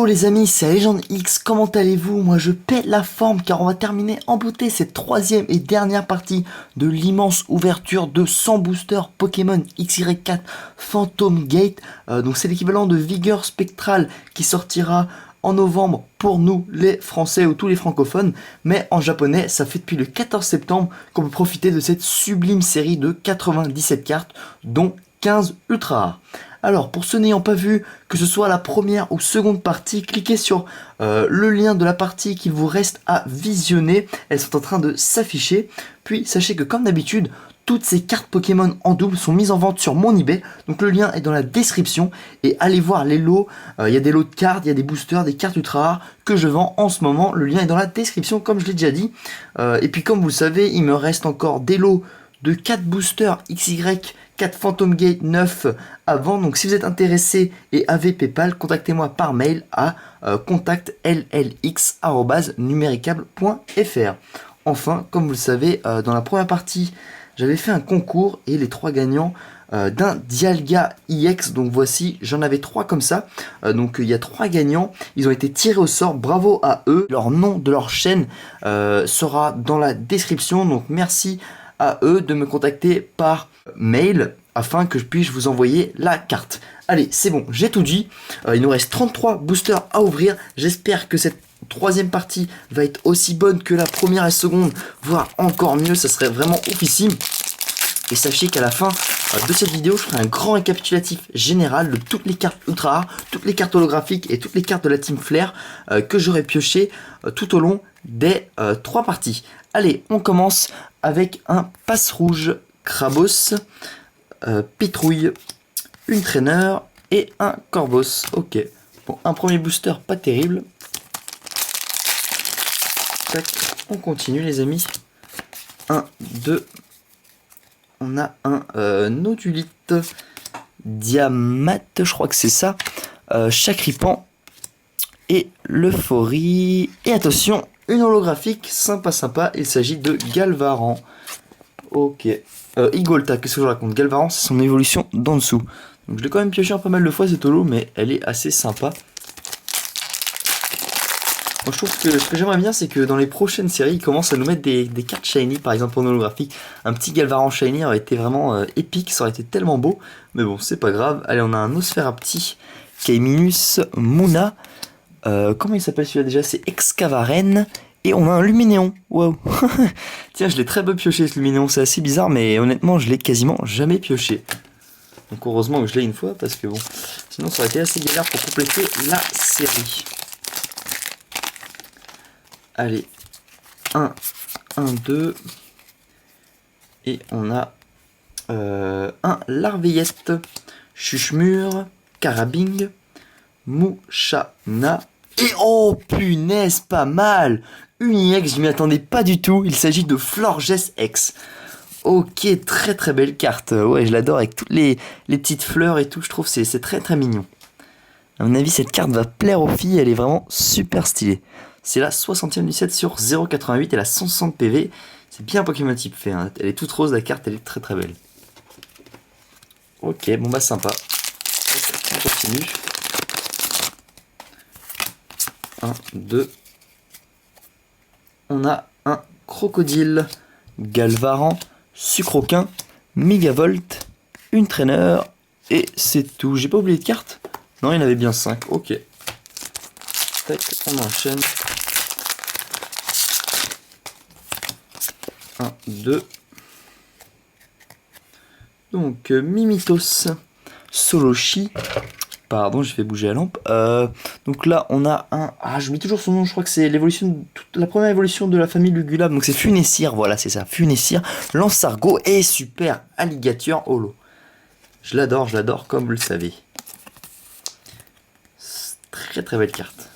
les amis, c'est Legend X, comment allez-vous? Moi je pète la forme car on va terminer en beauté cette troisième et dernière partie de l'immense ouverture de 100 boosters Pokémon XY4 Phantom Gate. Donc c'est l'équivalent de Vigueur Spectral qui sortira en novembre pour nous les français ou tous les francophones, mais en japonais ça fait depuis le 14 septembre qu'on peut profiter de cette sublime série de 97 cartes dont 15 ultra rares. Alors pour ceux n'ayant pas vu, que ce soit la première ou seconde partie, cliquez sur le lien de la partie qu'il vous reste à visionner, elles sont en train de s'afficher. Puis sachez que comme d'habitude, toutes ces cartes Pokémon en double sont mises en vente sur mon eBay, donc le lien est dans la description, et allez voir les lots, il y a des lots de cartes, il y a des boosters, des cartes ultra rares que je vends en ce moment, le lien est dans la description comme je l'ai déjà dit. Et puis comme vous le savez, il me reste encore des lots de 4 boosters XY4 Phantom Gate 9 avant, donc si vous êtes intéressé et avez Paypal, contactez-moi par mail à contactllx@numericable.fr. Enfin, comme vous le savez, dans la première partie, j'avais fait un concours et les 3 gagnants d'un Dialga EX, donc voici, j'en avais 3 comme ça, donc il y a 3 gagnants, ils ont été tirés au sort, bravo à eux, leur nom de leur chaîne sera dans la description, donc merci à eux de me contacter par mail afin que je puisse vous envoyer la carte. Allez, c'est bon, j'ai tout dit. Il nous reste 33 boosters à ouvrir. J'espère que cette troisième partie va être aussi bonne que la première et seconde, voire encore mieux. Ça serait vraiment oufissime. Et sachez qu'à la fin de cette vidéo, je ferai un grand récapitulatif général de toutes les cartes ultra rares, toutes les cartes holographiques et toutes les cartes de la Team Flare que j'aurai pioché tout au long des 3 parties. Allez, on commence avec un passe rouge, Crabos, Pitrouille, une traîneur et un Corvos. Ok, bon, un premier booster pas terrible. Tac, on continue les amis. 1, 2, on a un Nodulite, Diamat, je crois que c'est ça, Chacripan et l'Euphorie. Et attention, une holographique, sympa, il s'agit de Galvaran. Ok. Igolta, qu'est-ce que je raconte? Galvaran, c'est son évolution d'en dessous. Donc je l'ai quand même pioché un pas mal de fois cette holo, mais elle est assez sympa. Moi je trouve que ce que j'aimerais bien, c'est que dans les prochaines séries, ils commencent à nous mettre des cartes shiny, par exemple en holographique. Un petit Galvaran shiny aurait été vraiment épique, ça aurait été tellement beau. Mais bon, c'est pas grave. Allez, on a un Nosferapti, Kaiminus, Muna. Comment il s'appelle celui-là déjà? C'est Excavaren. Et on a un Luminéon, wow. Tiens, je l'ai très peu pioché ce Luminéon, c'est assez bizarre, mais honnêtement, je l'ai quasiment jamais pioché. Donc heureusement que je l'ai une fois, parce que bon, sinon ça aurait été assez galère pour compléter la série. Allez, 1, 2, et on a un Larveillette, Chuchemure, Carabing, Mouchana, et oh punaise, pas mal! Une EX, je m'y attendais pas du tout, il s'agit de Florges X. Ok, très belle carte, ouais je l'adore avec toutes les petites fleurs et tout, je trouve c'est très mignon. À mon avis cette carte va plaire aux filles, elle est vraiment super stylée. C'est la 60e du set sur 0,88, elle a 160 PV, c'est bien Pokémon type fait, hein. Elle est toute rose la carte, elle est très belle. Ok, bon bah sympa, on continue. 1, 2. On a un Crocodile, Galvaran, Sucroquin, Megavolt, une traîneur, et c'est tout. J'ai pas oublié de carte? Non, il y en avait bien 5. Ok. Tac, on enchaîne. 1, 2. Donc, Mimitos, Solochi. Pardon, j'ai fait bouger la lampe. Donc là, on a un... Ah, j'oublie toujours son nom, je crois que c'est l'évolution, la première évolution de la famille Lugulab. Donc c'est Funessir, voilà, c'est ça, Funessir. Lansargot et super Alligator Holo. Je l'adore comme vous le savez. Très belle carte.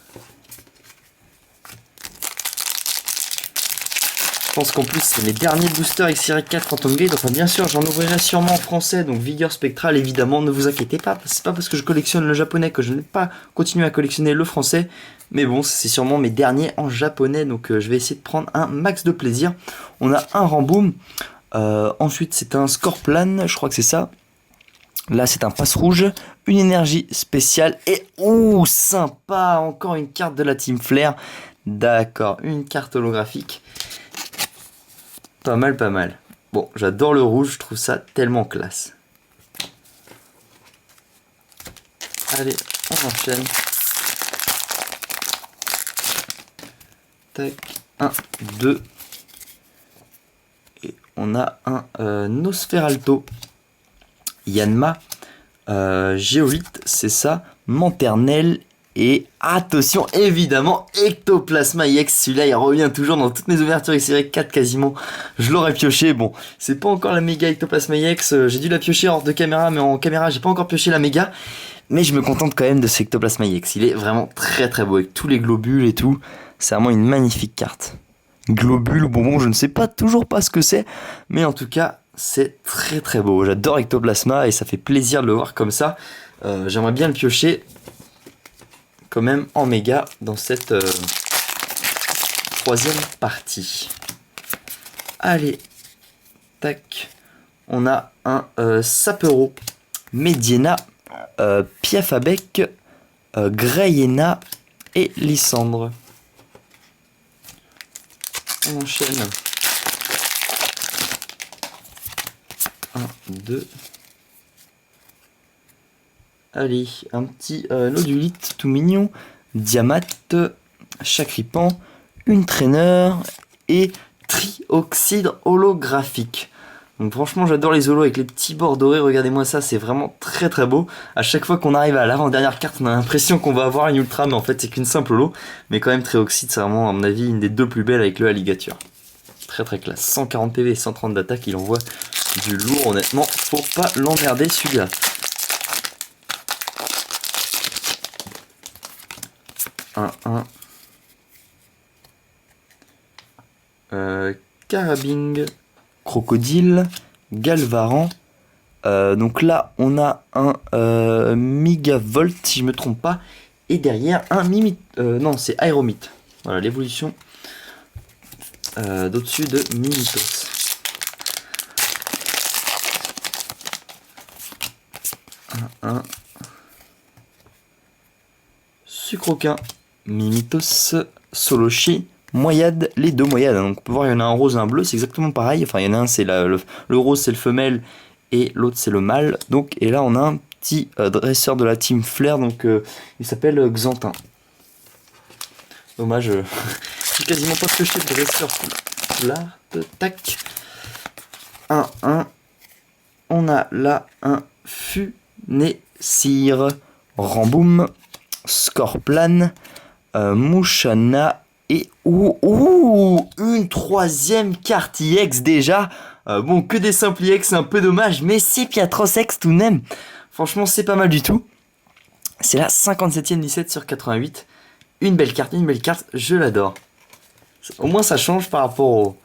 Je pense qu'en plus c'est mes derniers boosters XY4 Phantom Gate, enfin bien sûr j'en ouvrirai sûrement en français, donc Vigueur Spectral évidemment, ne vous inquiétez pas, c'est pas parce que je collectionne le japonais que je n'ai pas continué à collectionner le français, mais bon c'est sûrement mes derniers en japonais, donc je vais essayer de prendre un max de plaisir. On a un Ramboom, ensuite c'est un Scorplan, je crois que c'est ça, Là, c'est un passe rouge, une énergie spéciale et ouh, sympa, encore une carte de la Team Flare. D'accord, une carte holographique. Pas mal, pas mal. Bon, j'adore le rouge, je trouve ça tellement classe. Allez, on enchaîne. Tac, 1, 2. Et on a un Nosferalto. Yanma, Géolite, c'est ça, Manternelle et attention évidemment Ectoplasma EX, celui-là il revient toujours dans toutes mes ouvertures série 4 quasiment, je l'aurais pioché, bon c'est pas encore la méga Ectoplasma EX, j'ai dû la piocher hors de caméra mais en caméra j'ai pas encore pioché la méga, mais je me contente quand même de ce Ectoplasma EX, il est vraiment très très beau avec tous les globules et tout, c'est vraiment une magnifique carte. Globule ou bonbon, je ne sais pas toujours pas ce que c'est, mais en tout cas c'est très très beau. J'adore Ectoplasma et ça fait plaisir de le voir comme ça. J'aimerais bien le piocher quand même en méga dans cette troisième partie. Allez, tac. On a un Sapero, Mediena, Piafabec, Greyena et Lysandre. On enchaîne. 1, 2. Allez, un petit nodulite tout mignon. Diamat, Chacripan, une traîneur et trioxyde holographique. Donc franchement j'adore les holos avec les petits bords dorés, regardez-moi ça, c'est vraiment très très beau. À chaque fois qu'on arrive à l'avant-dernière carte, on a l'impression qu'on va avoir une ultra, mais en fait c'est qu'une simple holo. Mais quand même trioxyde, c'est vraiment à mon avis une des deux plus belles avec le alligator. Très très classe, 140 PV et 130 d'attaque, il envoie du lourd, honnêtement, faut pas l'emmerder celui-là. Carabing, Crocodile, Galvaran. Donc là, on a un Megavolt, si je me trompe pas. Et derrière, un Mimit. Non, c'est Aéromite. Voilà, l'évolution d'au-dessus de Mimitos. Un Sucroquin, Mimitos, Solochi, Moyade, les deux Moyades. Donc on peut voir, il y en a un rose et un bleu, c'est exactement pareil. Enfin, il y en a un, c'est le rose, c'est le femelle, et l'autre, c'est le mâle. Donc, et là, on a un petit dresseur de la Team Flare, donc il s'appelle Xantin. Dommage, j'ai quasiment pas pioché le dresseur Flare. Tac. 1. On a là un Funessir, Ramboum, Scorplan, Mouchana et une troisième carte EX déjà. Bon, que des simples EX, c'est un peu dommage, mais c'est Piatros X tout de même. Franchement, c'est pas mal du tout. C'est la 57e 17 sur 88. Une belle carte, je l'adore. Au moins, ça change par rapport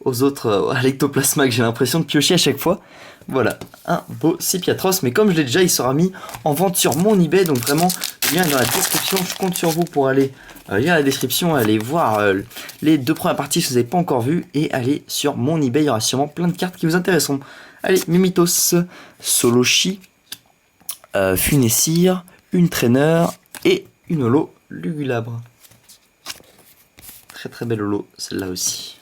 aux autres, à l'ectoplasma que j'ai l'impression de piocher à chaque fois. Voilà, un beau Piatros, mais comme je l'ai déjà, il sera mis en vente sur mon eBay, donc vraiment, le lien est dans la description. Je compte sur vous pour aller lire la description, aller voir les deux premières parties si vous n'avez pas encore vu, et aller sur mon eBay, il y aura sûrement plein de cartes qui vous intéresseront. Allez, Mimitos, Solochi, Funessir, une traîneur et une holo Lugulabre. Très très belle holo, celle-là aussi.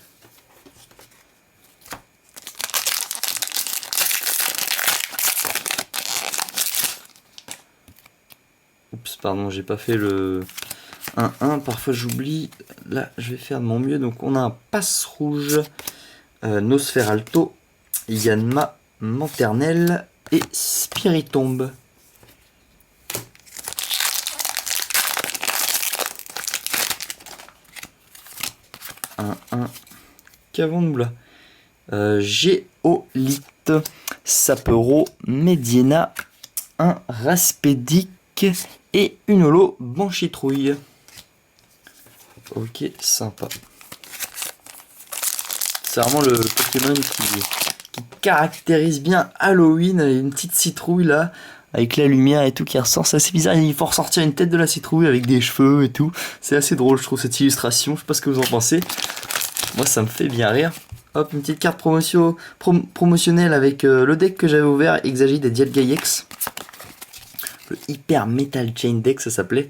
Oups, pardon, j'ai pas fait le 1-1, parfois j'oublie. Là, je vais faire de mon mieux. Donc, on a un passe rouge, Nosferalto, Yanma, Manternelle et Spiritombe. Un qu'avons-nous là? Géolite, Sapero, Mediena, un Raspédic et une holo Banchitrouille. Ok, sympa. C'est vraiment le Pokémon qui caractérise bien Halloween. Il y a une petite citrouille là, avec la lumière et tout qui ressort. C'est assez bizarre. Il faut ressortir une tête de la citrouille avec des cheveux et tout. C'est assez drôle, je trouve, cette illustration. Je sais pas ce que vous en pensez. Moi, ça me fait bien rire. Hop, une petite carte promotionnelle avec le deck que j'avais ouvert, Exagid et Dialga X. Le Hyper Metal Chain Deck, ça s'appelait.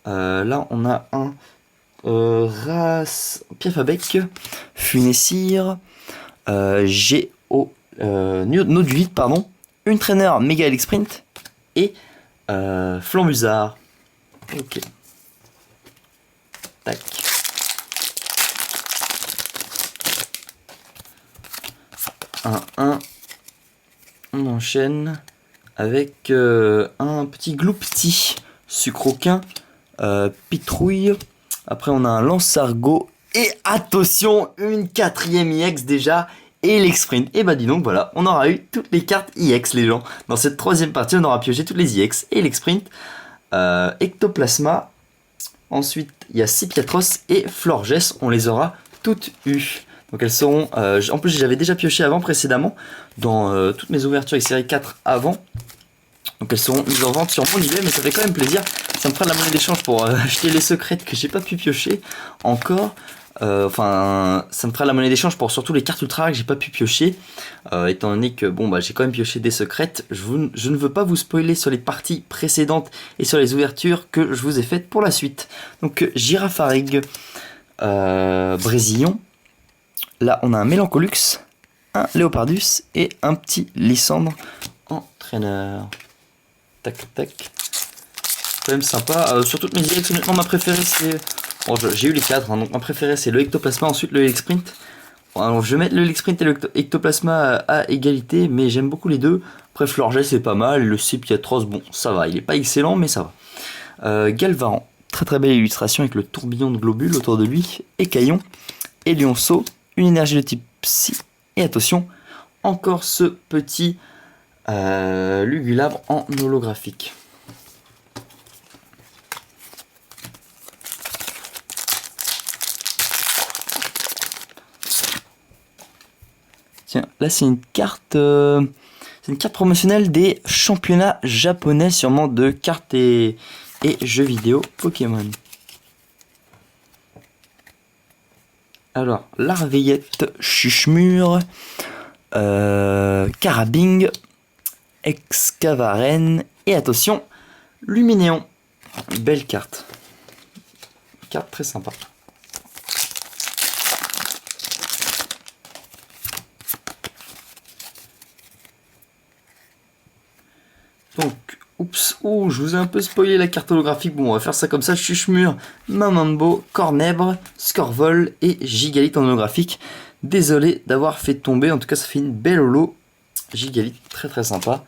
Là, on a un Race Piafabec, Funessir, Nodulite, pardon, une trainer Mega Elix Sprint et Flambusard. Ok. Tac. On enchaîne avec un petit Gloupti, Sucroquin, Pitrouille. Après on a un Lance-Argot et attention, une 4ème EX déjà, et l'X-Sprint. Et bah dis donc voilà, on aura eu toutes les cartes EX les gens. Dans cette 3ème partie on aura pioché toutes les EX et l'X-Sprint. Ectoplasma. Ensuite il y a Sipiatros et Florges, on les aura toutes eues. Donc elles seront, en plus j'avais déjà pioché avant précédemment dans toutes mes ouvertures série 4 avant. Donc elles seront mises en vente sur mon eBay, mais ça fait quand même plaisir. Ça me fera de la monnaie d'échange pour acheter les secrètes que j'ai pas pu piocher encore. Enfin, ça me fera de la monnaie d'échange pour surtout les cartes ultra rares que j'ai pas pu piocher. Étant donné que bon bah j'ai quand même pioché des secrètes, je ne veux pas vous spoiler sur les parties précédentes et sur les ouvertures que je vous ai faites pour la suite. Donc Girafarig, Brésillon. Là, on a un Mélancolux, un Léopardus et un petit Lysandre entraîneur. Tac, tac. Quand même sympa. Sur toutes mes EX, honnêtement, ma préférée, c'est... Bon, j'ai eu les 4, hein, donc ma préférée, c'est le Ectoplasma, ensuite le Elix-Sprint. Bon, alors, je vais mettre le Elix-Sprint et le Ectoplasma à égalité, mais j'aime beaucoup les deux. Après, Florges, c'est pas mal. Le Sipiatros, bon, ça va. Il est pas excellent, mais ça va. Galvaran, très très belle illustration avec le tourbillon de globules autour de lui. Écaillon et Lionceau. Une énergie de type Psy. Et attention, encore ce petit Lugulabre en holographique. Tiens, là c'est une carte promotionnelle des championnats japonais, sûrement de cartes et jeux vidéo Pokémon. Alors, Larveillette, Chuchemure, Carabing, Excavaren et attention, Luminéon. Belle carte. Carte très sympa. Donc, oups, oh, je vous ai un peu spoilé la carte holographique. Bon, on va faire ça comme ça. Chuchemure, Mamambo, Cornèbre, Scorvol et Gigalith en holographique. Désolé d'avoir fait tomber. En tout cas, ça fait une belle holo. Gigalith, très très sympa.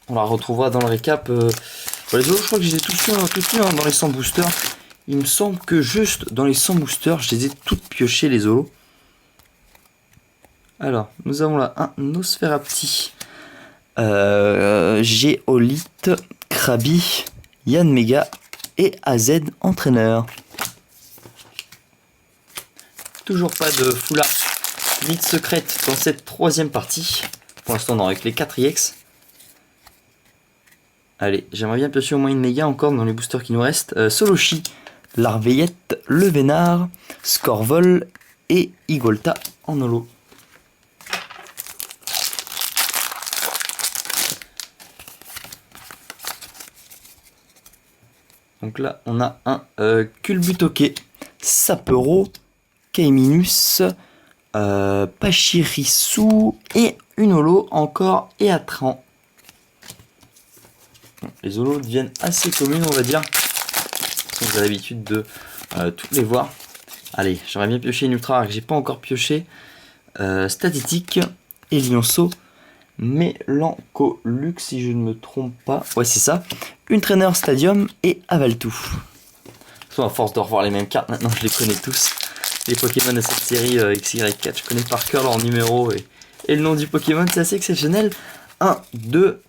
On la retrouvera dans le récap. Les holos, je crois que je les ai tous eu hein, dans les 100 boosters. Il me semble que juste dans les 100 boosters, je les ai toutes piochées les holos. Alors, nous avons là un Nosferapti. Géolite, Krabi, Yann Mega et AZ entraîneur. Toujours pas de foulard ni de secrète dans cette 3ème partie. Pour l'instant, non, avec les 4 EX. Allez, j'aimerais bien piocher au moins une méga encore dans les boosters qui nous restent. Solochi, Larveillette, Le Vénard, Scorvol et Igolta en holo. Donc là, on a un Culbutoke, Sapero, Kaiminus, Pachirisu et une holo encore et Atran. Les holos deviennent assez communes, on va dire. Vous avez l'habitude de toutes les voir. Allez, j'aimerais bien piocher une ultra rare que j'ai pas encore pioché. Statistique et Lionceau. Mélancolux, si je ne me trompe pas. Ouais, c'est ça. Une traîneur Stadium et Avaltou. À force de revoir les mêmes cartes, maintenant je les connais tous. Les Pokémon de cette série XY4, je connais par cœur leur numéro et le nom du Pokémon, c'est assez exceptionnel. 1, 2,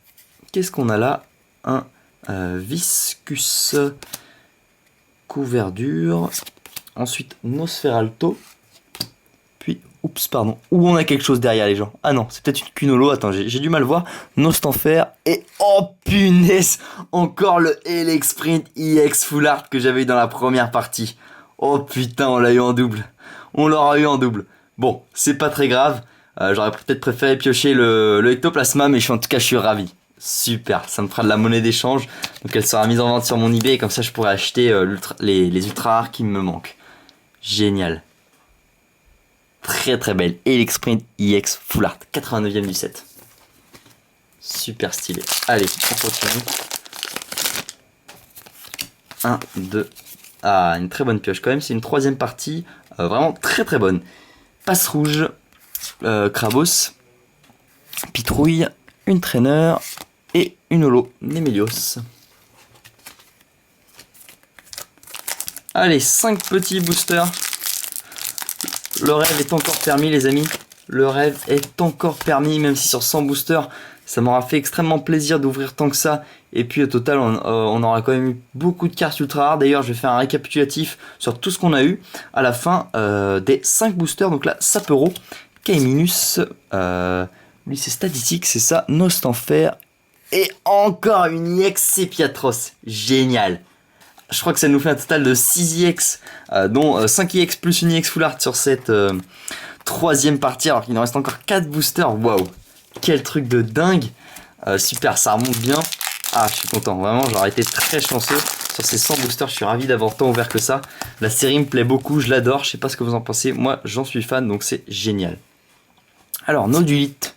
qu'est-ce qu'on a là? Un Viscus Couverture. Ensuite Nosferalto. Puis, oups, pardon. Ou on a quelque chose derrière les gens. Ah non, c'est peut-être une Cunolo. Attends, j'ai du mal voir. Nostanfer. Et oh punaise, encore le Elix-Sprint EX Full Art que j'avais eu dans la première partie. Oh putain, on l'a eu en double. On l'aura eu en double. Bon, c'est pas très grave. J'aurais peut-être préféré piocher le ectoplasma, mais en tout cas, je suis ravi. Super, ça me fera de la monnaie d'échange. Donc elle sera mise en vente sur mon eBay et comme ça, je pourrai acheter les ultra rares qui me manquent. Génial. Très très belle. Elexprint EX Full Art, 89e du set. Super stylé. Allez, on continue. 1, 2. Ah, une très bonne pioche quand même. C'est une troisième partie. Vraiment très très bonne. Passe rouge. Krabos. Pitrouille. Une traîneur. Et une holo. Nemelios. Allez, 5 petits boosters. Le rêve est encore permis, les amis. Le rêve est encore permis, même si sur 100 boosters, ça m'aura fait extrêmement plaisir d'ouvrir tant que ça. Et puis au total, on aura quand même eu beaucoup de cartes ultra rares. D'ailleurs, je vais faire un récapitulatif sur tout ce qu'on a eu à la fin des 5 boosters. Donc là, Sapero, Kaiminus, lui c'est statistique, c'est ça, Nostanfer. Et encore une EX Sepiatros. Génial. Je crois que ça nous fait un total de 6 EX, dont 5 EX plus une EX Full Art sur cette troisième partie, alors qu'il nous reste encore 4 boosters. Waouh, quel truc de dingue. Super, ça remonte bien. Ah, je suis content, vraiment, j'aurais été très chanceux sur ces 100 boosters. Je suis ravi d'avoir tant ouvert que ça. La série me plaît beaucoup, je l'adore. Je sais pas ce que vous en pensez. Moi, j'en suis fan, donc c'est génial. Alors, Nodulite,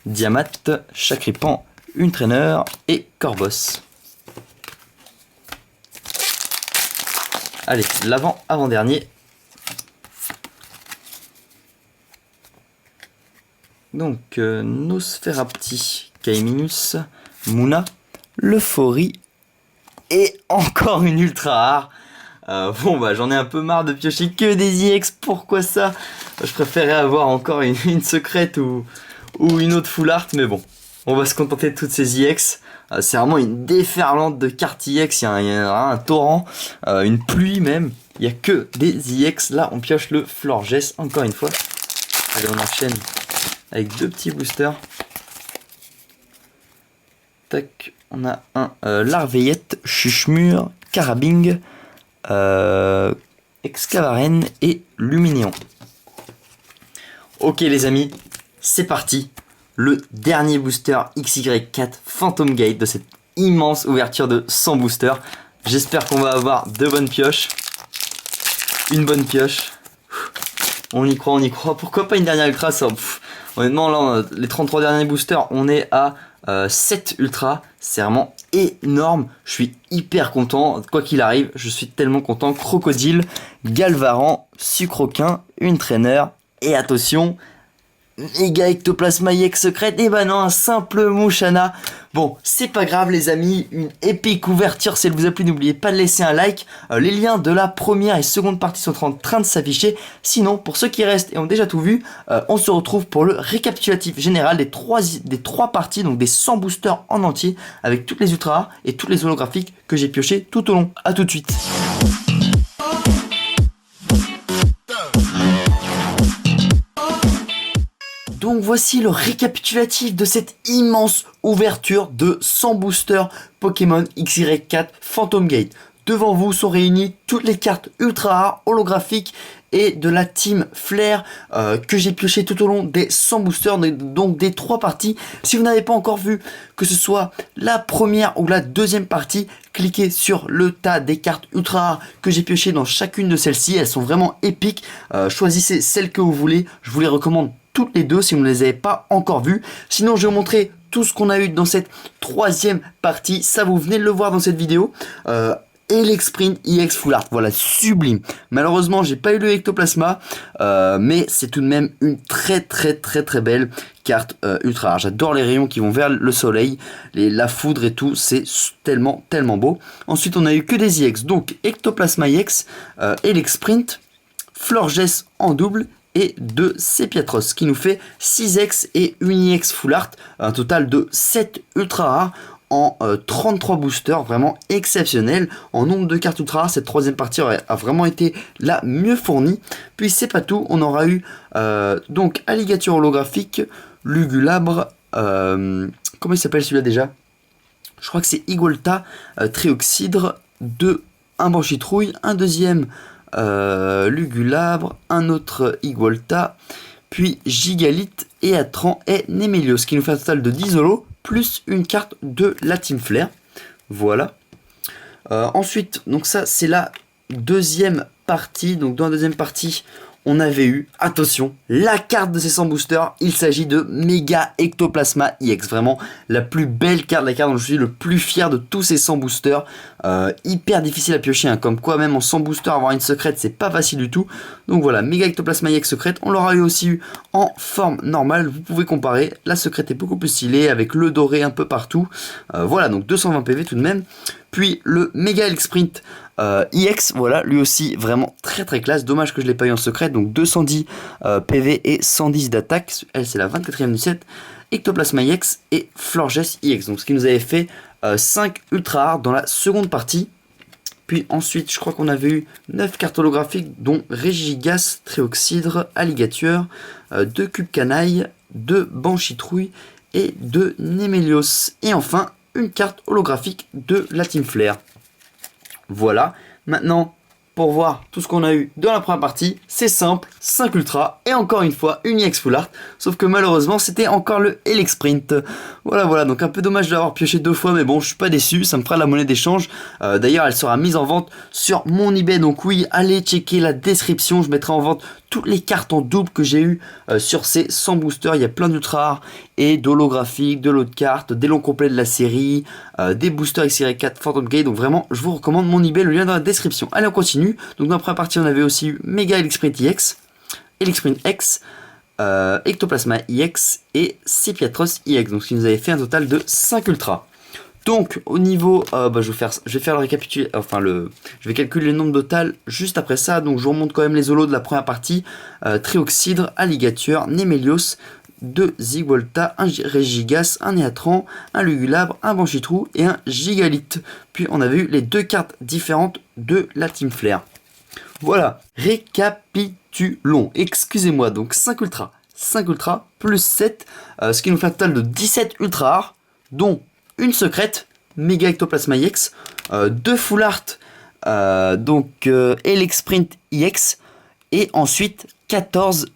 Diamat, Chakripan, une traîneur et Corvos. Allez, avant-dernier. Donc, Nosferapti, Kaiminus, Muna, l'Euphorie et encore une ultra rare. Bon, bah j'en ai un peu marre de piocher que des EX, pourquoi ça? Je préférerais avoir encore une secrète ou une autre full art, mais bon, on va se contenter de toutes ces EX. C'est vraiment une déferlante de cartes EX, il y a un torrent, une pluie même. Il n'y a que des EX. Là, on pioche le Florges encore une fois. Allez, on enchaîne avec 2 petits boosters. Tac, on a un Larveillette, Chuchemur, Carabing, Excavaren et Luminéon. Ok les amis, c'est parti. Le dernier booster XY4 Phantom Gate de cette immense ouverture de 100 boosters. J'espère qu'on va avoir de bonnes pioches. Une bonne pioche. On y croit, on y croit. Pourquoi pas une dernière ultra ça, honnêtement, là, les 33 derniers boosters, on est à 7 ultra. C'est vraiment énorme. Je suis hyper content. Quoi qu'il arrive, je suis tellement content. Crocodile, Galvaran, Sucroquin, une traîneur. Et attention, méga ectoplasma EX secrète. Et bah non, un simple Mouchana. Bon, c'est pas grave les amis, une épique ouverture si elle vous a plu, n'oubliez pas de laisser un like. Les liens de la première et seconde partie sont en train de s'afficher. Sinon, pour ceux qui restent et ont déjà tout vu, on se retrouve pour le récapitulatif général des trois parties, donc des 100 boosters en entier, avec toutes les ultra rares et toutes les holographiques que j'ai piochées tout au long. A tout de suite. Donc voici le récapitulatif de cette immense ouverture de 100 boosters Pokémon XY4 Phantom Gate. Devant vous sont réunies toutes les cartes ultra rares, holographiques et de la team Flair que j'ai pioché tout au long des 100 boosters, donc des 3 parties. Si vous n'avez pas encore vu que ce soit la première ou la deuxième partie, cliquez sur le tas des cartes ultra rares que j'ai pioché dans chacune de celles-ci. Elles sont vraiment épiques. Choisissez celle que vous voulez. Je vous les recommande toutes les deux si vous ne les avez pas encore vues. Sinon, je vais vous montrer tout ce qu'on a eu dans cette troisième partie. Ça, vous venez de le voir dans cette vidéo. Elexprint EX Full Art, voilà, sublime. Malheureusement, j'ai pas eu le ectoplasma, mais c'est tout de même une très belle carte ultra rare. J'adore les rayons qui vont vers le soleil, la foudre et tout, c'est tellement beau. Ensuite, on n'a eu que des EX, donc ectoplasma EX, Elexprint, Florges en double et 2 Sepiatros, ce qui nous fait 6X et une EX Full Art, un total de 7 ultra rares en 33 boosters, vraiment exceptionnel. En nombre de cartes ultra rares, cette troisième partie a vraiment été la mieux fournie. Puis c'est pas tout, on aura eu donc Alligator holographique, Lugulabre, comment il s'appelle celui-là déjà? Je crois que c'est Igolta, Trioxydre, un Banchitrouille, un deuxième Lugulabre, un autre Igualta, puis Gigalith, Eatran et Nemelios, ce qui nous fait un total de 10 holos, plus une carte de la Team Flare. Voilà. Ensuite, donc ça c'est la deuxième partie. Donc dans la deuxième partie, on avait eu, attention, la carte de ces 100 boosters. Il s'agit de Mega Ectoplasma EX. Vraiment la plus belle carte, la carte dont je suis le plus fier de tous ces 100 boosters. Hyper difficile à piocher, hein. Comme quoi même en 100 boosters, avoir une secrète, c'est pas facile du tout. Donc voilà, Mega Ectoplasma EX secrète. On l'aura eu aussi eu en forme normale. Vous pouvez comparer. La secrète est beaucoup plus stylée avec le doré un peu partout. Voilà, donc 220 PV tout de même. Puis le Mega Sprint EX, voilà, lui aussi vraiment très très classe. Dommage que je l'ai pas eu en secret. Donc 210 PV et 110 d'attaque. Elle c'est la 24e du set. Ectoplasma EX et Florges EX. Donc ce qui nous avait fait 5 ultra rares dans la seconde partie. Puis ensuite, je crois qu'on avait eu 9 cartes holographiques, dont Régigas, Tréoxydre, Alligator, 2 cubes canailles, 2 Banchitrouille et 2 Nemelios. Et enfin, une carte holographique de la Team Flare. Voilà, maintenant pour voir tout ce qu'on a eu dans la première partie, c'est simple, 5 ultras et encore une fois une EX Full Art, sauf que malheureusement c'était encore le Elec Sprint. Voilà, donc un peu dommage de l'avoir pioché 2 fois, mais bon, je suis pas déçu, ça me fera la monnaie d'échange. D'ailleurs, elle sera mise en vente sur mon eBay, donc oui, allez checker la description, je mettrai en vente toutes les cartes en double que j'ai eu sur ces 100 boosters. Il y a plein d'ultra rares et d'holographiques, de lots de cartes, des longs complets de la série, des boosters XY4 Phantom Gate. Donc vraiment, je vous recommande mon eBay, le lien dans la description. Allez, on continue. Donc dans la première partie, on avait aussi eu Mega Elixprint EX, Elixprint X, Ectoplasma EX et Sepiatros EX. Donc ce qui nous avait fait un total de 5 ultras. Donc au niveau, je vais faire le récapitulé, je vais calculer le nombre total juste après ça. Donc je vous remonte quand même les holos de la première partie. Tréoxydre, Alligator, Nemelios, 2 Zigvolta, un Régigas, un Eatran, un Lugulabre, un Banchitrou et un Gigalith. Puis on avait eu les 2 cartes différentes de la Team Flare. Voilà, récapitulons. Excusez-moi, donc 5 ultras plus 7, ce qui nous fait un total de 17 ultra rares, dont une secrète, Mega Ectoplasma EX, 2 Full Art, Elec Sprint EX, et ensuite 14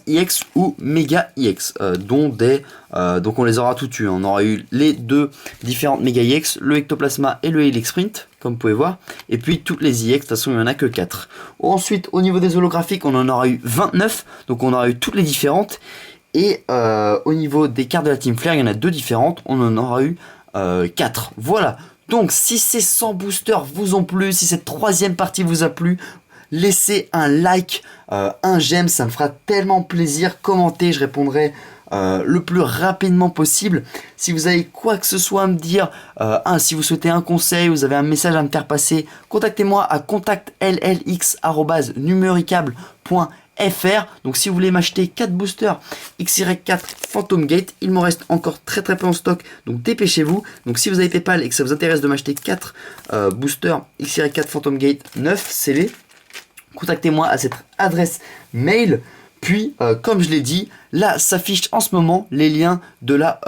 EX ou Mega EX, donc on les aura tous tués. On aura eu les 2 différentes Mega EX, le Ectoplasma et le Elec Sprint, comme vous pouvez voir, et puis toutes les EX, de toute façon il n'y en a que 4. Ensuite, au niveau des holographiques, on en aura eu 29, donc on aura eu toutes les différentes. Et au niveau des cartes de la Team Flare, il y en a 2 différentes. On en aura eu 4. Voilà. Donc si ces 100 boosters vous ont plu, si cette troisième partie vous a plu, laissez un like, un j'aime, ça me fera tellement plaisir. Commentez, je répondrai le plus rapidement possible. Si vous avez quoi que ce soit à me dire, si vous souhaitez un conseil, vous avez un message à me faire passer, contactez-moi à contactllx@numericable.fr. Donc si vous voulez m'acheter 4 boosters XY4 Phantom Gate, il m'en reste encore très peu en stock, donc dépêchez-vous. Donc si vous avez PayPal et que ça vous intéresse de m'acheter 4 boosters XY4 Phantom Gate 9 scellés, contactez-moi à cette adresse mail. Puis comme je l'ai dit, là s'affichent en ce moment les liens de la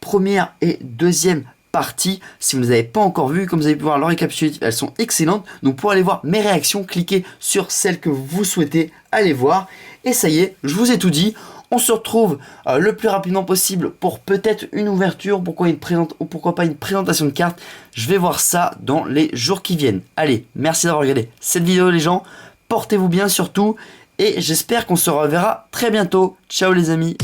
première et deuxième partie. Si vous ne les avez pas encore vues, comme vous avez pu voir leur récapitulatif, elles sont excellentes. Donc pour aller voir mes réactions, cliquez sur celle que vous souhaitez aller voir. Et ça y est, je vous ai tout dit. On se retrouve le plus rapidement possible pour peut-être une ouverture, pourquoi pas une présentation de cartes. Je vais voir ça dans les jours qui viennent. Allez, merci d'avoir regardé cette vidéo les gens. Portez-vous bien surtout. Et j'espère qu'on se reverra très bientôt. Ciao les amis.